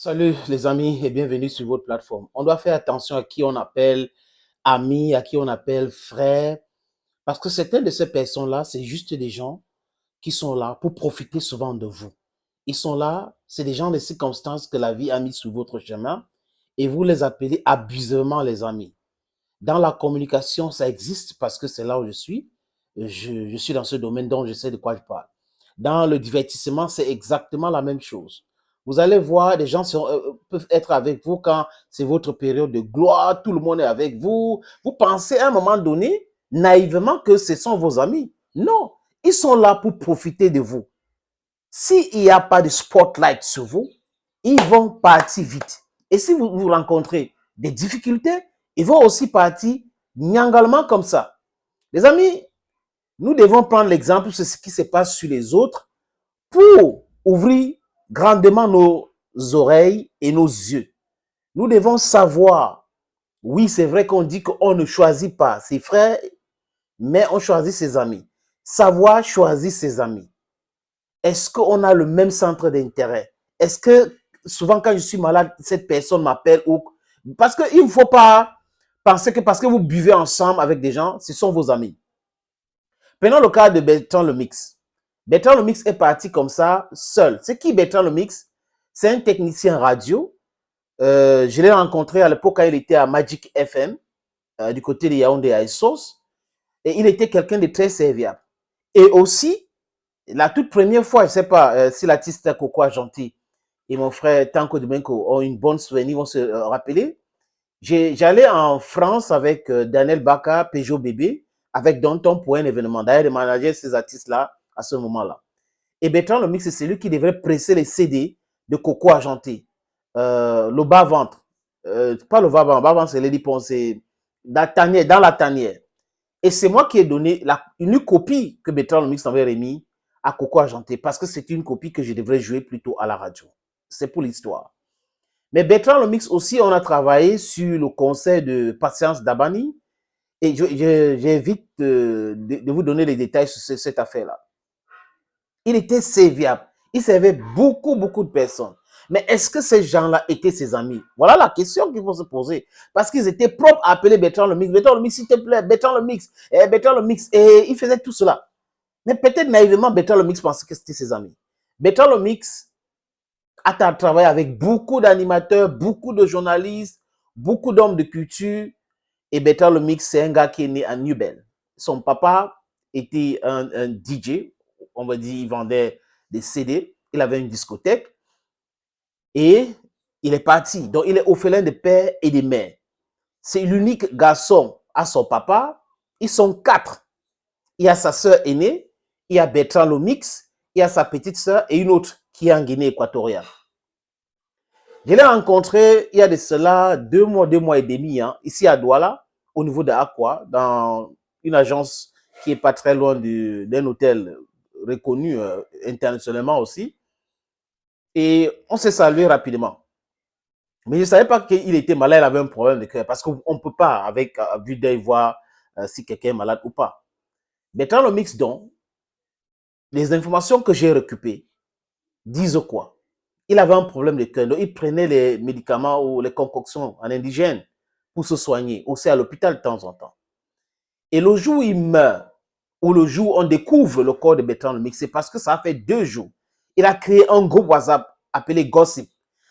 Salut les amis et bienvenue sur votre plateforme. On doit faire attention à qui on appelle amis, à qui on appelle frère, parce que certaines de ces personnes-là, c'est juste des gens qui sont là pour profiter souvent de vous. Ils sont là, c'est des gens de circonstances que la vie a mis sur votre chemin et vous les appelez abusivement les amis. Dans la communication, ça existe parce que c'est là où je suis. Je suis dans ce domaine dont je sais de quoi je parle. Dans le divertissement, c'est exactement la même chose. Vous allez voir, des gens peuvent être avec vous quand c'est votre période de gloire, tout le monde est avec vous. Vous pensez à un moment donné, naïvement, que ce sont vos amis. Non, ils sont là pour profiter de vous. S'il n'y a pas de spotlight sur vous, ils vont partir vite. Et si vous rencontrez des difficultés, ils vont aussi partir nyangalement comme ça. Les amis, nous devons prendre l'exemple sur ce qui se passe sur les autres pour ouvrir grandement nos oreilles et nos yeux. Nous devons savoir, oui, c'est vrai qu'on dit qu'on ne choisit pas ses frères, mais on choisit ses amis. Savoir choisir ses amis. Est-ce qu'on a le même centre d'intérêt? Est-ce que souvent quand je suis malade, cette personne m'appelle ou... Parce qu'il ne faut pas penser que parce que vous buvez ensemble avec des gens, ce sont vos amis. Prenons le cas de Bertrand Lemix. Bertrand Lemix est parti comme ça, seul. C'est qui Bertrand Lemix? C'est un technicien radio. Je l'ai rencontré à l'époque quand il était à Magic FM, du côté de Yaoundé à Essos. Et il était quelqu'un de très serviable. Et aussi, la toute première fois, je ne sais pas si l'artiste Coco Gentil et mon frère Tanko Dumenko ont une bonne souvenir, vont se rappeler. J'allais en France avec Daniel Baka, Peugeot Bébé, avec Danton pour un événement. D'ailleurs, de manager ces artistes-là à ce moment-là. Et Bertrand Lemix, c'est celui qui devrait presser les CD de Coco Argenté. Le bas-ventre. Pas le bas-ventre, c'est Lady Pon, c'est dans la tanière. Et c'est moi qui ai donné une copie que Bertrand Lemix m'avait remis à Coco Argenté parce que c'est une copie que je devrais jouer plutôt à la radio. C'est pour l'histoire. Mais Bertrand Lemix aussi, on a travaillé sur le concert de Patience Dabani. Et j'évite de vous donner les détails sur cette affaire-là. Il était serviable. Il servait beaucoup de personnes. Mais est-ce que ces gens-là étaient ses amis? Voilà la question qu'il faut se poser. Parce qu'ils étaient propres à appeler Bertrand Lemix. Bertrand Lemix, s'il te plaît, Bertrand Lemix. Bertrand Lemix. Et il faisait tout cela. Mais peut-être naïvement, Bertrand Lemix pensait que c'était ses amis. Bertrand Lemix a travaillé avec beaucoup d'animateurs, beaucoup de journalistes, beaucoup d'hommes de culture. Et Bertrand Lemix, c'est un gars qui est né à Nubel. Son papa était un DJ. On va dire, il vendait des CD. Il avait une discothèque. Et il est parti. Donc, il est orphelin de père et de mère. C'est l'unique garçon à son papa. Ils sont 4. Il y a sa sœur aînée, il y a Bertrand Lemix, il y a sa petite sœur et une autre qui est en Guinée équatoriale. Je l'ai rencontré il y a de cela 2 mois et demi, hein, ici à Douala, au niveau de Aqua, dans une agence qui n'est pas très loin d'un hôtel reconnu internationalement aussi. Et on s'est salué rapidement. Mais je ne savais pas qu'il était malade, il avait un problème de cœur. Parce qu'on ne peut pas, avec vue d'œil, voir si quelqu'un est malade ou pas. Mais dans le mix, donc, les informations que j'ai récupérées disent quoi? Il avait un problème de cœur. Donc, il prenait les médicaments ou les concoctions en indigène pour se soigner, aussi à l'hôpital de temps en temps. Et le jour où il meurt, ou le jour où on découvre le corps de Bertrand Lemix, c'est parce que ça a fait 2 jours. Il a créé un groupe WhatsApp appelé Gossip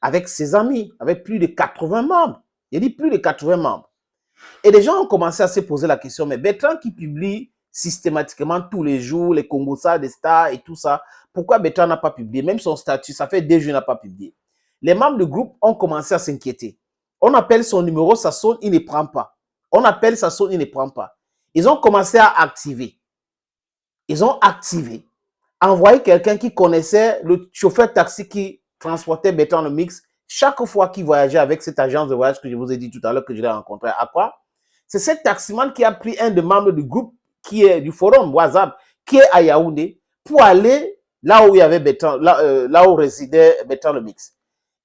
avec ses amis, avec plus de 80 membres. Il dit plus de 80 membres. Et les gens ont commencé à se poser la question, mais Bertrand qui publie systématiquement tous les jours, les Congossas, des stars et tout ça, pourquoi Bertrand n'a pas publié? Même son statut, ça fait 2 jours qu'il n'a pas publié. Les membres du groupe ont commencé à s'inquiéter. On appelle son numéro, ça sonne, il ne prend pas. On appelle, ça sonne, il ne prend pas. Ils ont commencé à activer. Ils ont activé, envoyé quelqu'un qui connaissait le chauffeur taxi qui transportait Bertrand Lemix chaque fois qu'il voyageait avec cette agence de voyage que je vous ai dit tout à l'heure que je l'ai rencontré à quoi? C'est cet taximan qui a pris un des membres du groupe qui est du forum WhatsApp, qui est à Yaoundé, pour aller là où il y avait Bertrand, là où résidait Bertrand Lemix.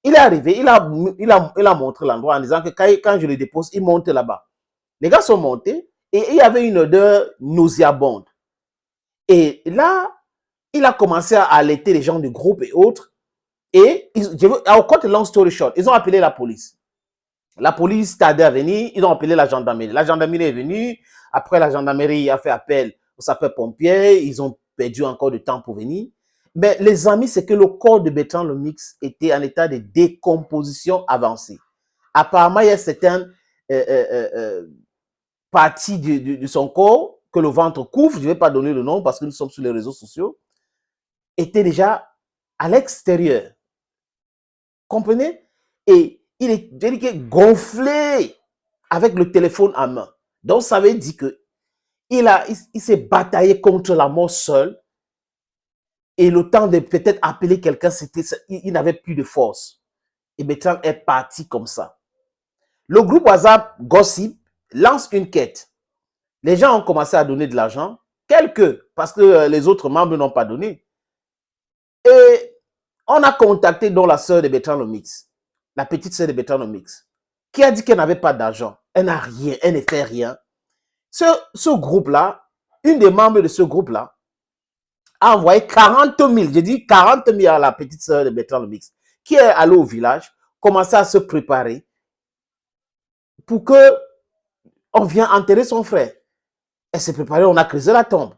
Il est arrivé, il a montré l'endroit en disant que quand je le dépose, il monte là-bas. Les gars sont montés et il y avait une odeur nauséabonde. Et là, il a commencé à alerter les gens du groupe et autres. Et au cut long story short, ils ont appelé la police. La police tardait à venir, ils ont appelé la gendarmerie. La gendarmerie est venue. Après, la gendarmerie a fait appel aux sapeurs-pompiers. Ils ont perdu encore du temps pour venir. Mais les amis, c'est que le corps de Bertrand Lemix était en état de décomposition avancée. Apparemment, il y a certaines parties de son corps que le ventre couvre, je ne vais pas donner le nom parce que nous sommes sur les réseaux sociaux, était déjà à l'extérieur. Comprenez? Et il est gonflé avec le téléphone en main. Donc, ça veut dire que il s'est bataillé contre la mort seul. Et le temps de peut-être appeler quelqu'un, il n'avait plus de force. Et Bertrand est parti comme ça. Le groupe WhatsApp Gossip lance une quête. Les gens ont commencé à donner de l'argent. Quelques, parce que les autres membres n'ont pas donné. Et on a contacté donc la sœur de Bertrand Lemix, la petite sœur de Bertrand Lemix, qui a dit qu'elle n'avait pas d'argent. Elle n'a rien, elle ne fait rien. Ce groupe-là, une des membres de ce groupe-là, a envoyé 40 000, j'ai dit 40 000 à la petite sœur de Bertrand Lemix, qui est allée au village, commençait à se préparer pour que on vienne enterrer son frère. Elle s'est préparée, on a creusé la tombe.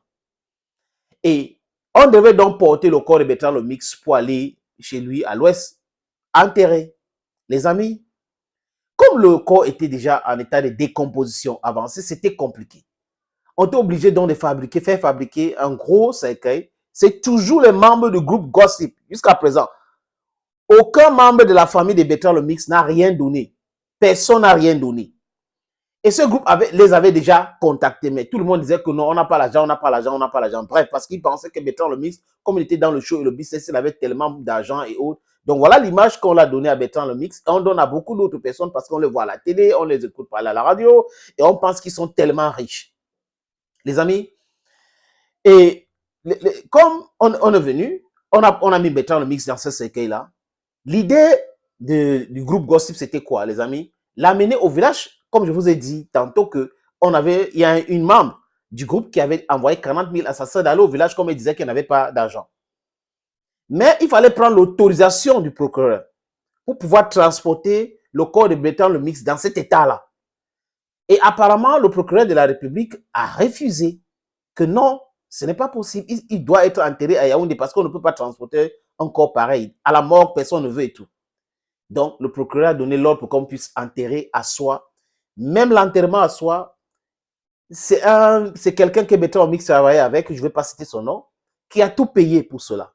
Et on devait donc porter le corps de Bertrand Lemix pour aller chez lui à l'ouest, enterrer. Les amis, comme le corps était déjà en état de décomposition avancée, c'était compliqué. On était obligé donc de faire fabriquer un gros cercueil. C'est toujours les membres du groupe Gossip. Jusqu'à présent, aucun membre de la famille de Bertrand Lemix n'a rien donné. Personne n'a rien donné. Et ce groupe les avait déjà contactés, mais tout le monde disait que non, on n'a pas l'argent, on n'a pas l'argent, on n'a pas l'argent. Bref, parce qu'ils pensaient que Bertrand Lemix, comme il était dans le show et le business, il avait tellement d'argent et autres. Donc voilà l'image qu'on a donnée à Bertrand Lemix. On donne à beaucoup d'autres personnes parce qu'on les voit à la télé, on les écoute parler à la radio et on pense qu'ils sont tellement riches. Les amis, et comme on est venu, on a mis Bertrand Lemix dans ce cercueil-là. L'idée du groupe Gossip, c'était quoi, les amis? L'amener au village, comme je vous ai dit tantôt il y a une membre du groupe qui avait envoyé 40 000 à sa sœur d'aller au village comme elle disait qu'elle n'avait pas d'argent. Mais il fallait prendre l'autorisation du procureur pour pouvoir transporter le corps de Bertrand Lemix dans cet état-là. Et apparemment, le procureur de la République a refusé que non, ce n'est pas possible. Il doit être enterré à Yaoundé parce qu'on ne peut pas transporter un corps pareil. À la mort, personne ne veut et tout. Donc, le procureur a donné l'ordre pour qu'on puisse enterrer à soi. Même l'enterrement à soi, c'est quelqu'un que Bertrand Lemix travaillait avec, je ne vais pas citer son nom, qui a tout payé pour cela.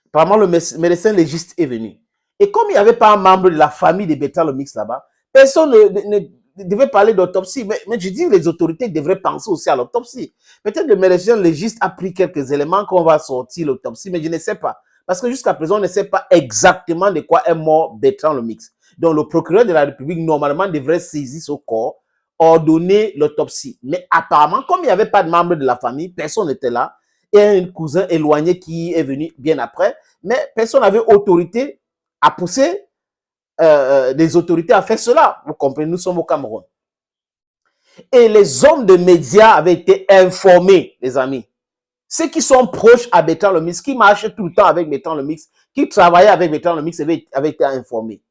Apparemment, le médecin légiste est venu. Et comme il n'y avait pas un membre de la famille de Bertrand Lemix là-bas, personne ne devait parler d'autopsie. Mais je dis les autorités devraient penser aussi à l'autopsie. Peut-être le médecin légiste a pris quelques éléments qu'on va sortir l'autopsie, mais je ne sais pas. Parce que jusqu'à présent, on ne sait pas exactement de quoi est mort Bertrand Lemix. Donc, le procureur de la République, normalement, devrait saisir ce corps, ordonner l'autopsie. Mais apparemment, comme il n'y avait pas de membre de la famille, personne n'était là, et un cousin éloigné qui est venu bien après, mais personne n'avait autorité à pousser des autorités à faire cela. Vous comprenez, nous sommes au Cameroun. Et les hommes de médias avaient été informés, les amis. Ceux qui sont proches à Bertrand Lemix, qui marchent tout le temps avec Bertrand Lemix, qui travaillaient avec Bertrand Lemix, avaient été informés.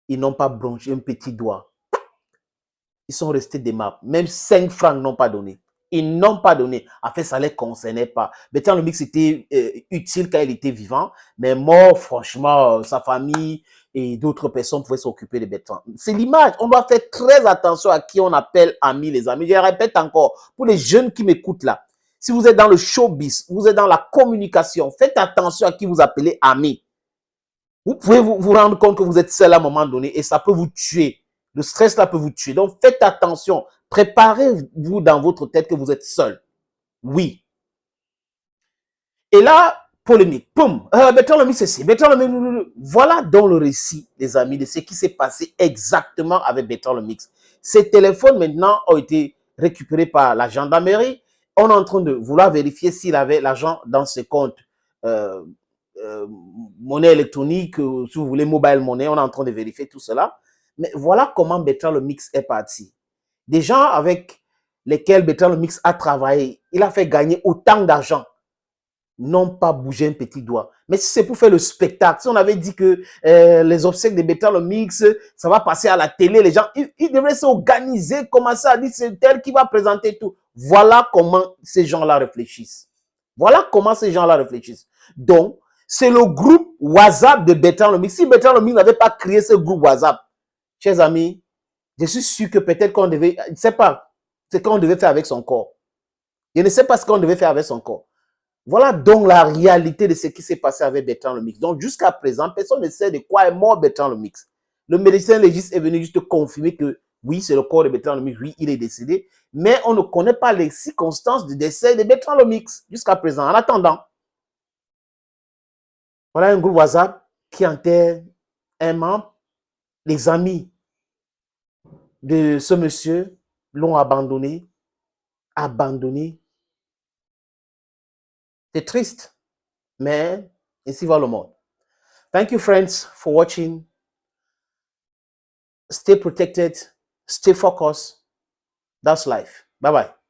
Ils n'ont pas bronché un petit doigt. Ils sont restés des maps. Même 5 francs n'ont pas donné. Ils n'ont pas donné. En fait, ça ne les concernait pas. Bertrand Lemix était utile quand il était vivant, mais mort, franchement, sa famille et d'autres personnes pouvaient s'occuper de Bertrand. C'est l'image. On doit faire très attention à qui on appelle amis, les amis. Je répète encore, pour les jeunes qui m'écoutent là, si vous êtes dans le showbiz, vous êtes dans la communication, faites attention à qui vous appelez amis. Vous pouvez vous rendre compte que vous êtes seul à un moment donné et ça peut vous tuer. Le stress là peut vous tuer. Donc, faites attention. Préparez-vous dans votre tête que vous êtes seul. Oui. Et là, polémique. Poum. Bertrand Lemix, c'est Bertrand Lemix. Voilà donc le récit, les amis, de ce qui s'est passé exactement avec Bertrand Lemix. Ces téléphones, maintenant, ont été récupérés par la gendarmerie. On est en train de vouloir vérifier s'il avait l'argent dans ses comptes monnaie électronique, si vous voulez, mobile money. On est en train de vérifier tout cela. Mais voilà comment Bertrand Lemix est parti. Des gens avec lesquels Bertrand Lemix a travaillé, il a fait gagner autant d'argent. n'ont pas bougé un petit doigt. Mais si c'est pour faire le spectacle, si on avait dit que les obsèques de Bertrand Lomix, ça va passer à la télé, les gens, ils devraient s'organiser, commencer à dire c'est tel qui va présenter tout. Voilà comment ces gens-là réfléchissent. Voilà comment ces gens-là réfléchissent. Donc, c'est le groupe WhatsApp de Bertrand Lomix. Si Bertrand Lomix n'avait pas créé ce groupe WhatsApp, chers amis, je suis sûr que peut-être qu'on devait, je ne sais pas ce qu'on devait faire avec son corps. Je ne sais pas ce qu'on devait faire avec son corps. Voilà donc la réalité de ce qui s'est passé avec Bertrand Lomix. Donc, jusqu'à présent, personne ne sait de quoi est mort Bertrand Lomix. Le médecin légiste est venu juste confirmer que oui, c'est le corps de Bertrand Lomix, oui, il est décédé, mais on ne connaît pas les circonstances du décès de Bertrand Lomix jusqu'à présent. En attendant, voilà un groupe WhatsApp qui enterre un membre. Les amis de ce monsieur l'ont abandonné. Abandonné. C'est triste, mais ainsi va le monde. Thank you, friends, for watching. Stay protected. Stay focused. That's life. Bye-bye.